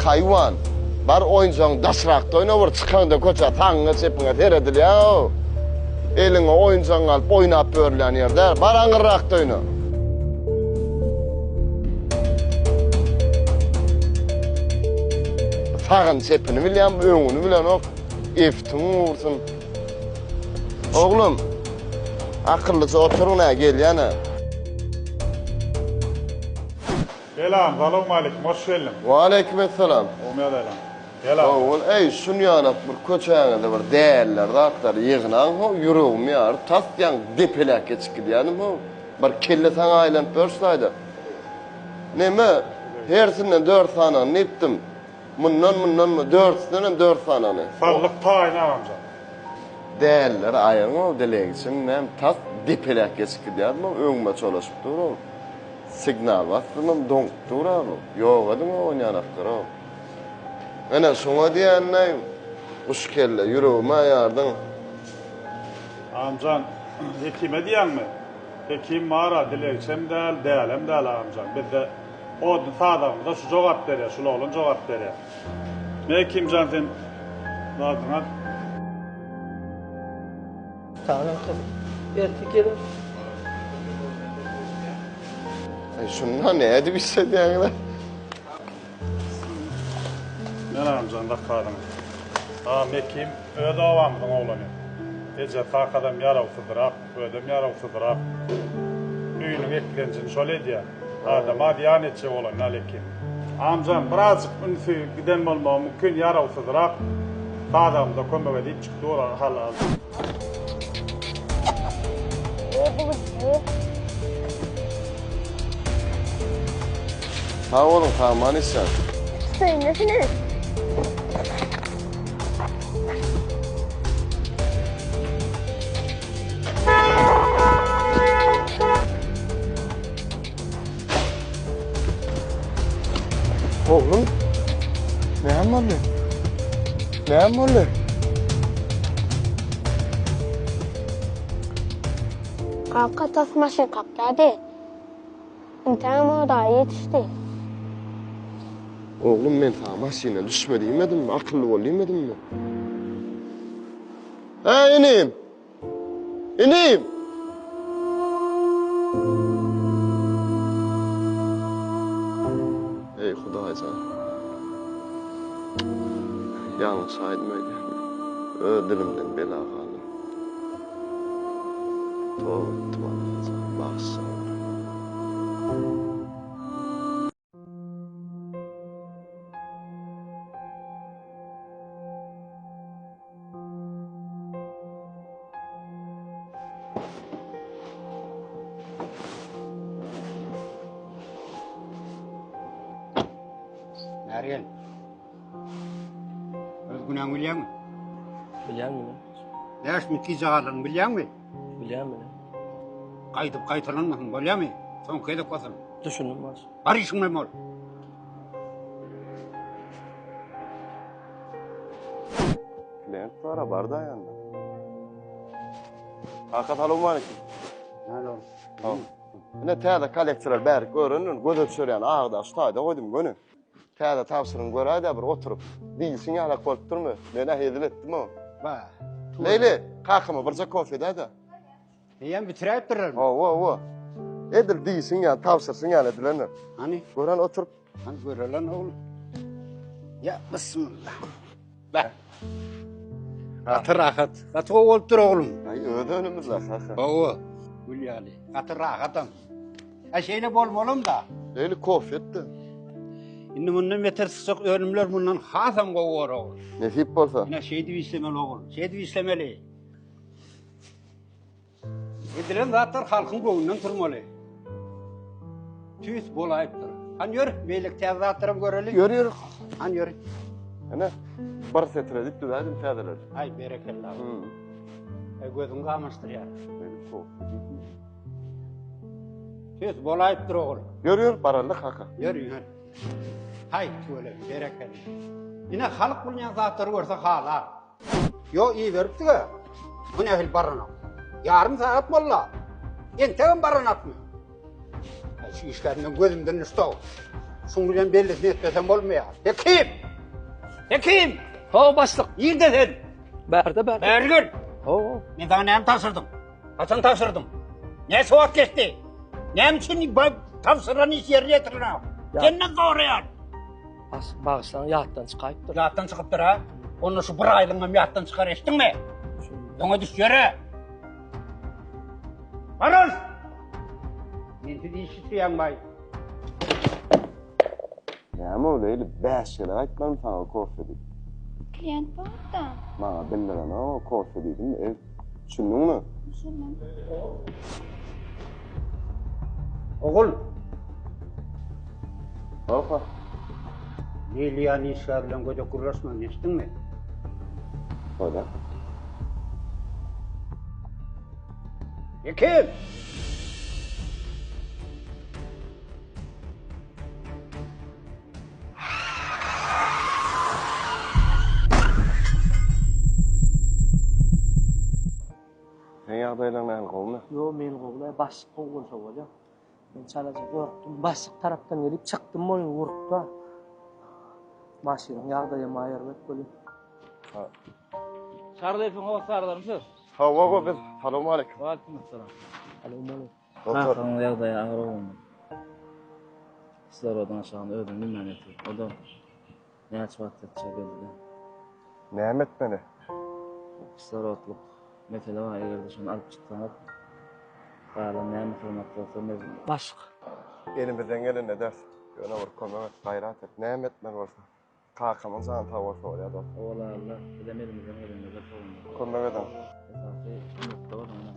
hayvan. Bar oyuncağın daşrakta oynavur çıkanda koça taňyňa çepine teredil ya. Eliňe oyuncaň alyp oýnap börlen ýerde bar aňyrakda oyna. Tagyn çepini bilýän, öňüni bilen ok. Eftin ursun. Oglum, akıllıca oturun ha, gel yana. Selam, salamu aleyküm, hoş geldin. Wa aleykümselam. Olmaya da elam. Selam. Oğul, ey şunu yanıp bir köçäňde bir değerler, dağlar yığınan ho, yüreğim yar, tas yan depelek geçikdi yanım ho. Bir kelle sana aylanıp börslaydı. Neme, hersinden 4 tane niptim. Mundan 4 tane 4 tane. Farlık tayin amca. Değerler ayın o delegsin, nem tas depelek geçikdi yanım ho, öňüme çolaşıp durum. Signal bastım, donk duram. Yok adım o oynanaklar o. Ana şoňa diýänler, uş kelle yüreğime ýardın. Amcan, hekime diýänmi? Hekim mara dileksem dälem däl amcan. Bizde o sadagymyza şu jogap berýär, şol oğlun jogap berýär. Hekim janten nadyňa Tamam tabii. Erkek gelir. Şundan ne edip hissediyorlar? men amcan da kadın. Ha mekim öde avamdın oğlanı. Ece takadam yarawsydyrak, ödem yarawsydyrak. Üýüniň eklenjini şol edýär. Adam adyan etçe bolan alekim. Amcan birazcık ünsi giden bolmagy mümkin yarawsydyrak. Adamda kömek edip çykdy olar halal. Ha oğlum tamam sen. Söylesiniz. Oğlum. Ne oldu? Ne oldu? Arka tasmaşın kaptadı. İntiham da yetişti. Oğlum ben tamasine düşme diýmedim mi? Akıllı bol diýmedim mi? Ha inim. İnim. Ey Hudaýjam. Ýalňyş aýdmaýdy. Dilimden bela galdy. Towa, bagsa. Meryem. Öz günahını bilýär mi? Bilýärmi? Näş mitki jagalyny bilýär mi? Bilýärmi? Gaýdyp gaýtaranmasyň bolýarmy? Soň kedip bolsun. Düşündüm var. Bar işiňe bol. Klient sonra barda yanında. Hakat salamu aleyküm. Alo. Ne täze kolleksiýalar bäri görünür, göze düşürýän ağda ştaýda goýdum göni. Täze tapşyryň göräýdi bir oturup. Diýsin ýalak bolup durmy? Mene hedil etdim o. Ba. Leyli, kakama birçe kofe däde. Ýa bitiräp durlar. O. Edil diýsin ýa tapşyrsyn ýa edilenler. Hani? Gören oturup. Hani görelen oğlum. Ya bismillah. Ba. Atır rahat. Atı olup dur oğlum. Ay öde önümüz var kaka. Oo. Gülyali. Atır rahatam. Şeyle bolmalım da. Leyli kofe etdi. Indi bundan beter sıcak ölümler bundan hasam gowar oğlum. Nesip bolsa. Yine şeydi islemeli oğlum. Şeydi islemeli. Edilen zatlar halkın göğünden turmalı. Tüys bolayıptır. Han yürü, beylik tezatlarım görelim. Yürü. Han yürü. Ana bar setredik düzädim täzeler. Ay berekellah. Gözün kalmıştır ya. Leyli kofe. Tüys bolayıptır oğlum. Yürü barallık kaka. Yürü. Hay şöyle berekellah. Yine halk bulunyan zatları görse hala. Yo iyi veripti ki. Bu ne hil barana. Yarım saat molla. Entegin barana atmıyor. Şu işlerinden gözümden üstü ol. şunu bilen bellisini etmesen bolmaýar. Hekim! Hekim! Ho başlık. Yerde sen! Berde berde. Bergül! Ho. Men sana näme tapşyrdım? Haçan tapşyrdım? Ne soğuk geçti? Näme için tapşyran iş yerine getirin? Kendin gowraýar. Bağışlan yattan çıkayıptır. Yattan çıkıptır ha? Onu şu bir aylığına yattan çıkar eştin mi? Ona düş yere. Varın! Men sizi işitiyen bay. Näme öyle 5 ýyl aýtmam sana kofe diýip. Klient var da. Maňa bildiren o kofe diýdim. Düşündiňmi? Oğul, Opa. Lilian işler bilen göze kurlaşman eştin mi? Öyle. Hekim! Sen ýagdaýlaryň gowmy? Yo men goýla başlyk bolsa bolýar. Men çalaja gorkdum. Başlyk tarapdan gelip çykdym moňy urupda. Maşynyň ýagdaýy maýarlyk bolýar. Şarlayıp hava sarılarmışız. Hawa go biz. Salam alaykum. Aleykümselam. Alaykum. Doktor. Kanka yağdaya ağır olmadı. Kızlar odan aşağıda ödüm bilmem o da ne açıp atacak geldi. Näme etmeli? Kızlar otluq. Mesela var eğer de şunu alıp çıksanlar. Bağlan ne hırmatlı olsa ne bileyim. Başlyk. Elimizden gelen ne ders? Ýöne bir kömek et, gaýrat et. Näme etmeli bolsa? Kakamyň jany taw bolsa bolýar da. Oğlanlar bilemelimizden elimizde sorun. Kömek edin. Esası unuttu var ona.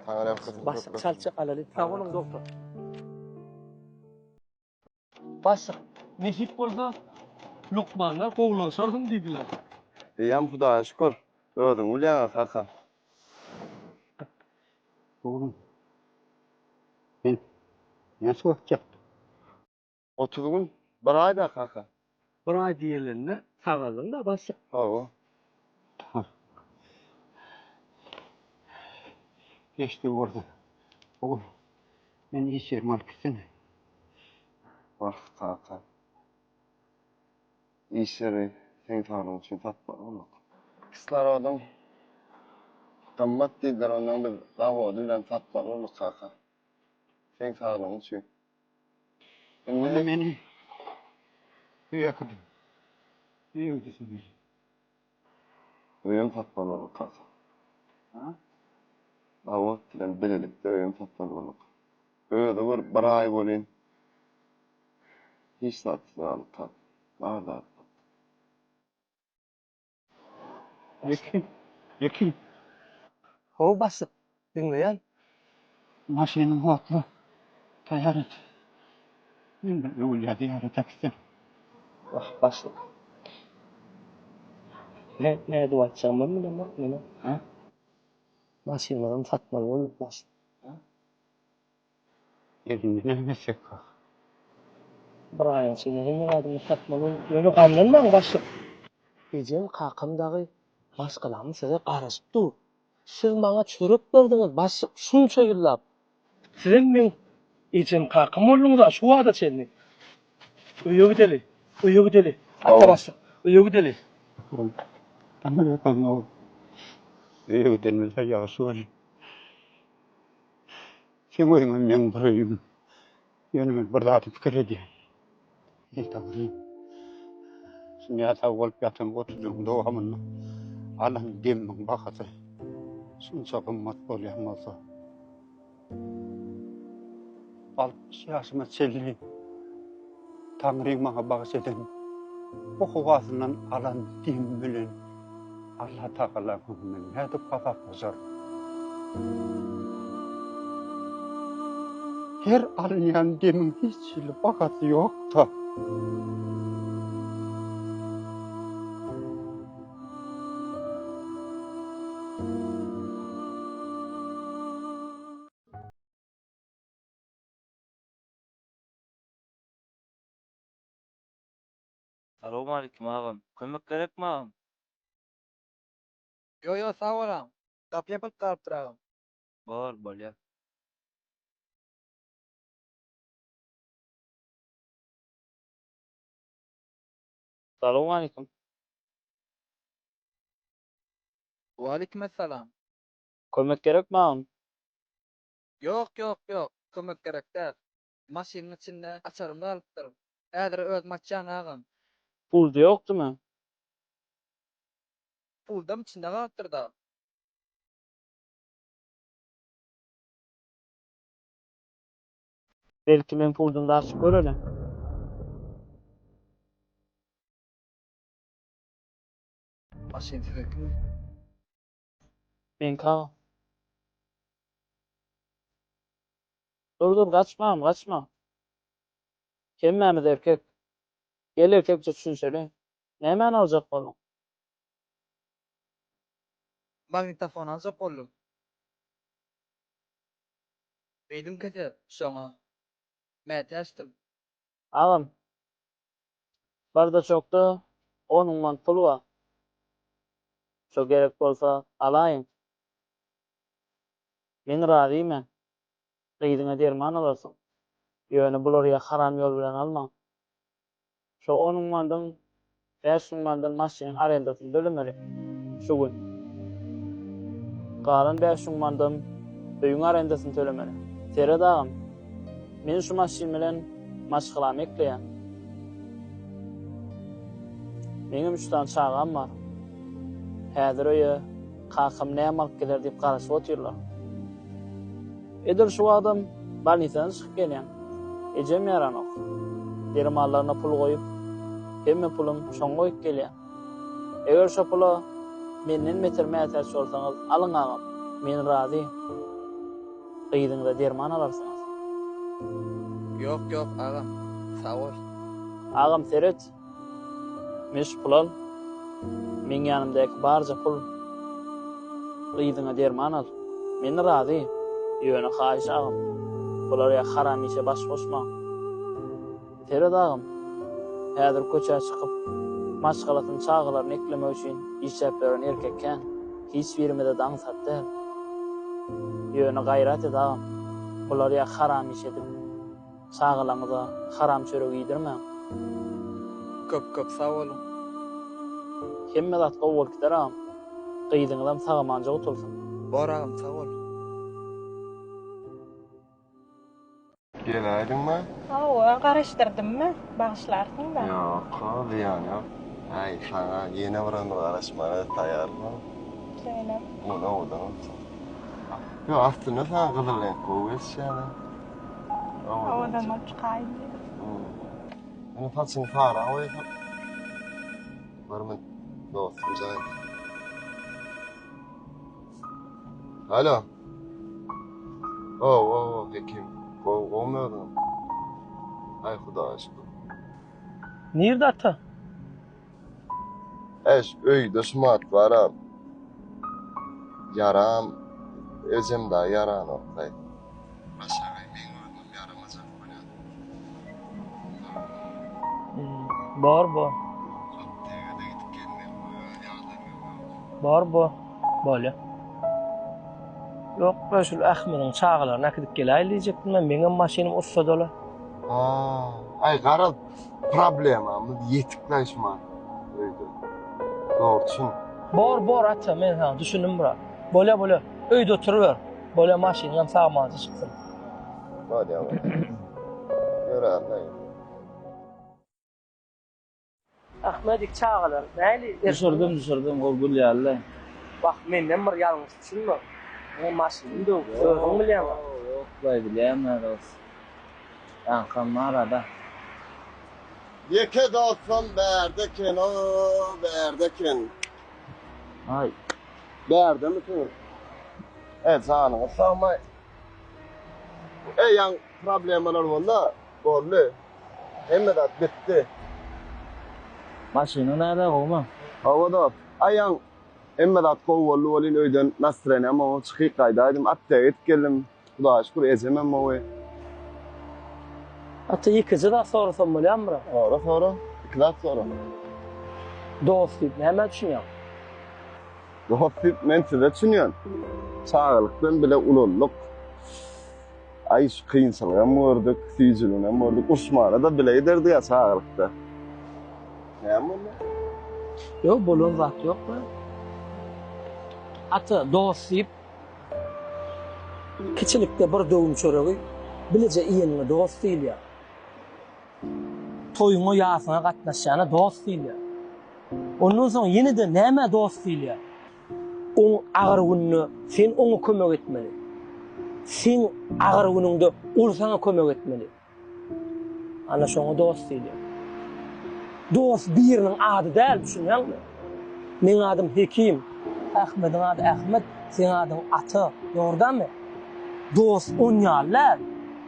Taňra kızım. Başlyk çalçak alaly. Sağolun doktor. Başlyk. Nesip bolsa Lukmanlar gowlaşardyň diýdiler. Diýem Hudaýa şükür. Ödüň ulýaňa kaka. Oğlum, ben soğuk yaptım. 30 gün bir aýda kaka. Bir ay diýelenine sağaldın da başlyk. Hawa. Geçti orada. Oğlum, ben iş yerim alıp gitsene. Bak kaka. İşleri sen tanrın için tatma oğlum. Kızlar adam. Tammat dediler ondan biz dava edilen tatma oğlum kaka. Sen tanrın için. Oğlum beni yakaladım. İyi ödesin. Öğün tatma oğlum kaka. Ha? Dava edilen belelikte öğün tatma oğlum. Öğüde bir ay bolin. Hiç tatsın alıp tat. Nerede? Yekim. Ho başlyk. Dinleýän. Maşinin hotlu. Tayar et. Ben de ulya diyarı taksın. Wah başlyk. Ne duýatjagym bilemem meni. Ha? Maşynadan satmaly bolup başlyk. Yerinde ne mesek var? Bir aýyň içinde hem adamy satmaly. Ýöne gamlanmaň başlyk. Ejem kakymdagy başgalamy size garaşypdy. Siz maňa çörek berdiňiz başlyk şunça ýyllap. Sizem men ejem kakym bolýaňyz şu wada çelni. Öýe gideli. Öýe gideli. Ata başlyk. Öýe gideli. Oğlum, bana yakalın oğlum. İyi ödenmezse yağısı var. Sen oyunun ben burayım. Yönümün burada atıp fikir ediyor. İyi tamam. Şimdi yatağa olup yatın oturdum doğamınla. Allah'ın demin bakatı. Sunca kımmat bolyamazsa. Altmış yaşıma çelli. Tanrı'yı bana bağış eden. Bu kuvasından alan din bilen. Allah Teala kuvvetini hedef kafa bozar. Her alınyan demin hiç bakatı yok da. Assalamu alaikum ağam. Kömek gerek mi ağam? Yo sağ olam. Kapıya pıt kalıp durağım. Bol ya. Salamu aleyküm. Waalaikumsalam. Kömek gerek mi ağam? Yok. Kömek gerek däl. Maşynyň içinde açarymdy alypdyrym. Ädir öz maçjan agam. Pul da yoktu mu? Puldam içinde galypdyrda. Belki men puldan da açıp görelim. Maşyn sebek. Men kağa. Dur kaçma. Kemmemiz erkek. Gel erkekçe düşünsene. Nemen alacak bolun? Magnitofon alıp boldum. Beýdim kete şoňa. Mäte açdym. Ağam. Barda çoktu. 10 man pul var. Çok gerek bolsa alayım. Men razyman. Gıydyňa derman alarsın. Ýöne bular ýa haram ýol bilen alma. Şo 10 mandan 5 mandan maşynyň arendasyny bölemeli. Şu gün. Galan 5 mandan öýüň arendasyny tölemeli. Tere dağım. Men şu maşyn bilen maşgylamy ekleýän. Meňim 3 tane çağam bar. Häzir öýe kakam näme alyp geler diýip garaşyp otyrlar. Edir şu adam balnisadan çykyp gelýän. Ejem yaranok. Dermallaryna pul goýup, hemme pulum şoňa goýup gelýär. Eger şo pulu menden metermäter bolsaňyz alyň agam. Men razy. Gıydyňda derman alarsyňyz. Yok agam. Sağ ol. Agam seret. Meş pul al. Men ýanymdaky barja pul. Gıydyňa derman al. Men razy. Ýöne haýyş agam. Bular ýa haram işe baş goşma. Tere dağım. Häzir köçe çykyp maşgalatyny çağılaryny eklemek üçin işläp beren erkekken hiç birmede daň satdy. Ýöne gaýrat edagam. Bular ýa haram iş edip çağılaňyza haram çörek ýydirme. Köp sağ olun. Hemme zat gowul gideram. Gıydyňdan sagamanja otulsun. Boragam sağ ol. Gelaydınmı? O karıştırdımmy? Bağışlarsın da. Yok, ziyan yok. Ay, sana yeni buranı araşmana tayarlı. Söyle. Bunu odan olsun. Yok, aslında sana kızıl renk koyuyoruz yani. Odan o çıkaydı. Bunu façın fara koyuyor. Var mı dostum canım? Alo. Hekim. Kovmuyordum. Ay Huda aşkına. Nerede ata? Eş öýde şumat baram. Yaram özüm da yaran oktay. Başaray men öldüm yaramazak bolýar. Bor. Tegede gitip gelmek ýardam Bor. Bolýar. Yok, ben şu Ahmed'in çağılarına gidip geleýin diýjekdim men. Meňem maşynym ussa dola. Ay garal problemamız yetikleşme. Öýde. Doğruçun. Bor ata, men ha düşündüm bura. Bolýar. Öýde oturuver. Bolýar maşynyň sagamaňa çyksyň. Hadi ama. Göräňler. Ahmedik çağılar. Näli? Düşürdüm gol ýaly. Bak menden bir ýalňyş düşünme. O maşyny da özüň bilýän. Yok, bilýän dost. Ankam arada. Yeke dalsam berdeken. Ay. Berde misin? Evet, sana sağma. Yan problemler valla bolly. Hemme de bitti. Maşyny näde gowma? Havada ayan hemme de gowully bolyn öýden nasrene ama o çykyp gaýdaýdym. Atda gitip geldim. Hudaý şükür ezemem mowy. Ata ýekeje da sorasam bolýarmy? Sonra. Klas sonra. Dost diýip näme düşünýär? Dostum men size düşünýän. Sağlıkdan bile ululuk. Ay şu kıyınsalığa mı gördük, süyüzülüğüne mi gördük, Osman'a da bile ederdi ya sağlıkta. Näme boldy? Yok bolan zat ýokmy? Ata dost diýip kiçilikde bir döwüm çöregi bilije iýenine dost diýilýär. Toýuňa ýasyna gatnaşýana dost diýilýär. Ondan soň ýene-de näme dost diýilýär? Oň agyr gününe sen oňa kömek etmeli. Sen agyr günüňde ol sana kömek etmeli. Ana şoňa dost diýilýär. Dost biriniň ady däl, düşünýärmi? Meň adym Hekim, Ahmediň ady Ahmed, seň adyň Ata, ýordamy? Dost onýarlar,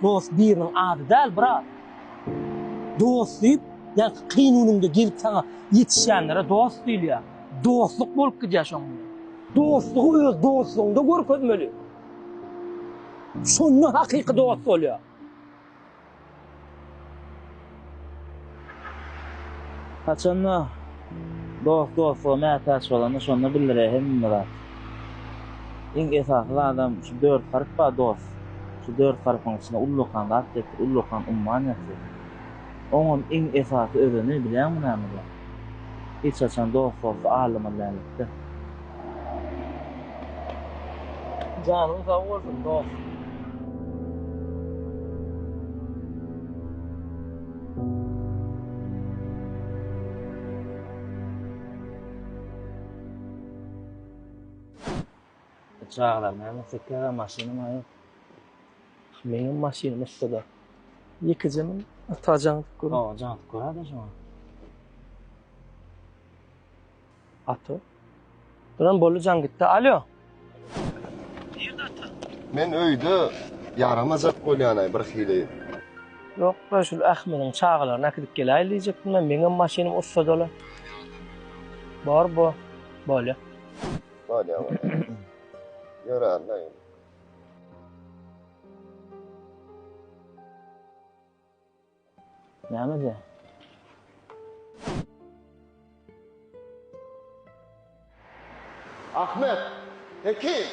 dost biriniň ady däl, brat. Dost diýip, ýani kyn günüňde gelip sana ýetişýänlere dost diýilýär. Dostluk bolup gidýär şoňa. Dostluğu öz dostluğunda görkezmeli. Şonu hakyky dost bolýar. Kaçanna dost mätäç bolany şonu bildirýär hemmeler. Iň esasly adam şu 4 fark bar dost. Şu 4 farkyň içinde ullukan gatdyk, ullukan ummanyasy. Oňun iň esasy özüni bilýärmi näme? Hiç açan dost bolsa alymlaryňda. Janyň sag bolsun dost. Çağlar näme sekere maşynam ýok. Meňem maşynam üstede. Ýekijemi atajaň görüp. O, jan göradi şoňa. Ata. Bilen bolujan gitdi. Alo. Men öýde yaramazak bolýanay bir hili. Yok, ben şu Ahmed'in çağlarına gidip gelay diyecektim ben. Benim maşinim ustadola. Var bu. Böyle. Bolýa. Ýöräler. Näme de? Ahmet, Hekim.